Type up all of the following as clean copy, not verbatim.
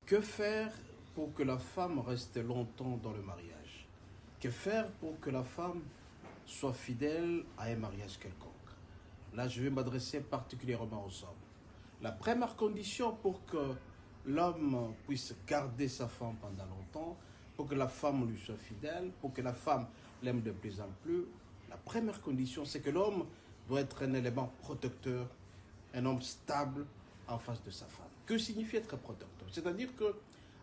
Que faire pour que la femme reste longtemps dans le mariage? Que faire pour que la femme soit fidèle à un mariage quelconque? Là, je vais m'adresser particulièrement aux hommes. La première condition pour que l'homme puisse garder sa femme pendant longtemps, pour que la femme lui soit fidèle, pour que la femme l'aime de plus en plus, la première condition, c'est que l'homme doit être un élément protecteur, un homme stable en face de sa femme. Que signifie être protecteur? C'est-à-dire que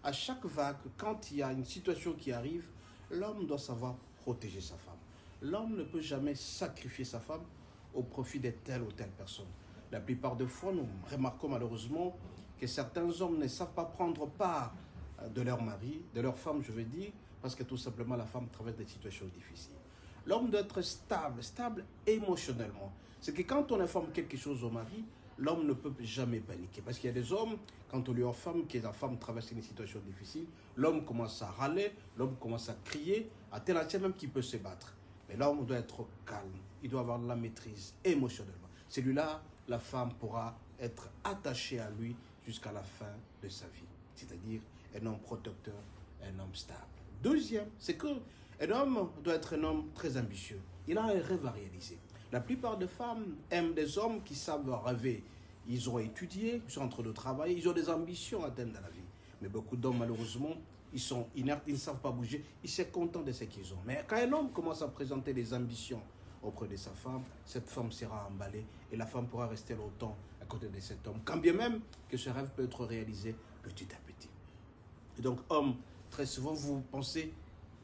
à chaque vague, quand il y a une situation qui arrive, l'homme doit savoir protéger sa femme. L'homme ne peut jamais sacrifier sa femme au profit de telle ou telle personne. La plupart des fois, nous remarquons malheureusement que certains hommes ne savent pas prendre part de leur mari, de leur femme, je veux dire, parce que tout simplement la femme traverse des situations difficiles. L'homme doit être stable émotionnellement. C'est que quand on informe quelque chose au mari, l'homme ne peut jamais paniquer. Parce qu'il y a des hommes, quand on lui informe que la femme traverse une situation difficile, l'homme commence à râler, l'homme commence à crier, à tel entier même qu'il peut se battre. Mais l'homme doit être calme, il doit avoir de la maîtrise émotionnellement. Celui-là, la femme pourra être attachée à lui jusqu'à la fin de sa vie. C'est-à-dire un homme protecteur, un homme stable. Deuxième, c'est qu'un homme doit être un homme très ambitieux. Il a un rêve à réaliser. La plupart des femmes aiment des hommes qui savent rêver. Ils ont étudié, ils sont en train de travailler, ils ont des ambitions à atteindre dans la vie. Mais beaucoup d'hommes, malheureusement, ils sont inertes, ils ne savent pas bouger, ils sont contents de ce qu'ils ont. Mais quand un homme commence à présenter des ambitions auprès de sa femme, cette femme sera emballée et la femme pourra rester longtemps à côté de cet homme, quand bien même que ce rêve peut être réalisé petit à petit. Et donc, homme, très souvent, vous pensez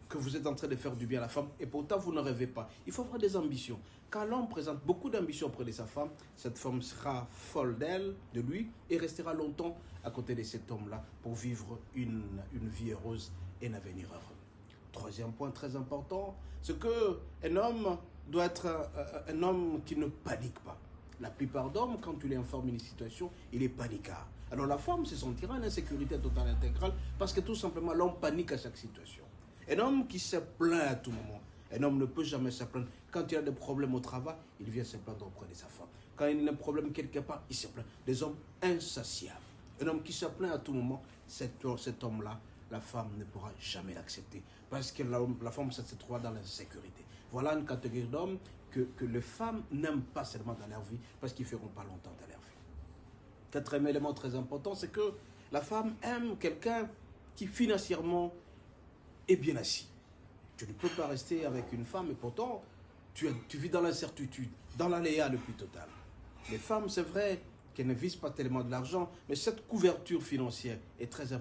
que vous êtes en train de faire du bien à la femme et pourtant vous ne rêvez pas. Il faut avoir des ambitions. Quand l'homme présente beaucoup d'ambitions auprès de sa femme, cette femme sera folle d'elle, de lui, et restera longtemps à côté de cet homme-là pour vivre une vie heureuse et un avenir heureux. Troisième point très important, c'est qu'un homme doit être un homme qui ne panique pas. La plupart d'hommes, quand tu les informes d'une situation, il est paniquard. Alors la femme se sentira en insécurité totale et intégrale parce que tout simplement l'homme panique à chaque situation. Un homme qui se plaint à tout moment. Un homme ne peut jamais se plaindre. Quand il a des problèmes au travail, il vient se plaindre auprès de sa femme. Quand il a un problème quelque part, il se plaint. Des hommes insatiables. Un homme qui se plaint à tout moment, cet homme-là, la femme ne pourra jamais l'accepter. Parce que la femme se trouvera dans l'insécurité. Voilà une catégorie d'hommes que les femmes n'aiment pas seulement dans leur vie, parce qu'ils ne feront pas longtemps dans leur vie. Quatrième élément très important, c'est que la femme aime quelqu'un qui financièrement est bien assis. Tu ne peux pas rester avec une femme et pourtant tu vis dans l'incertitude, dans l'aléa le plus total. Les femmes, c'est vrai qu'elles ne visent pas tellement de l'argent, mais cette couverture financière est très importante.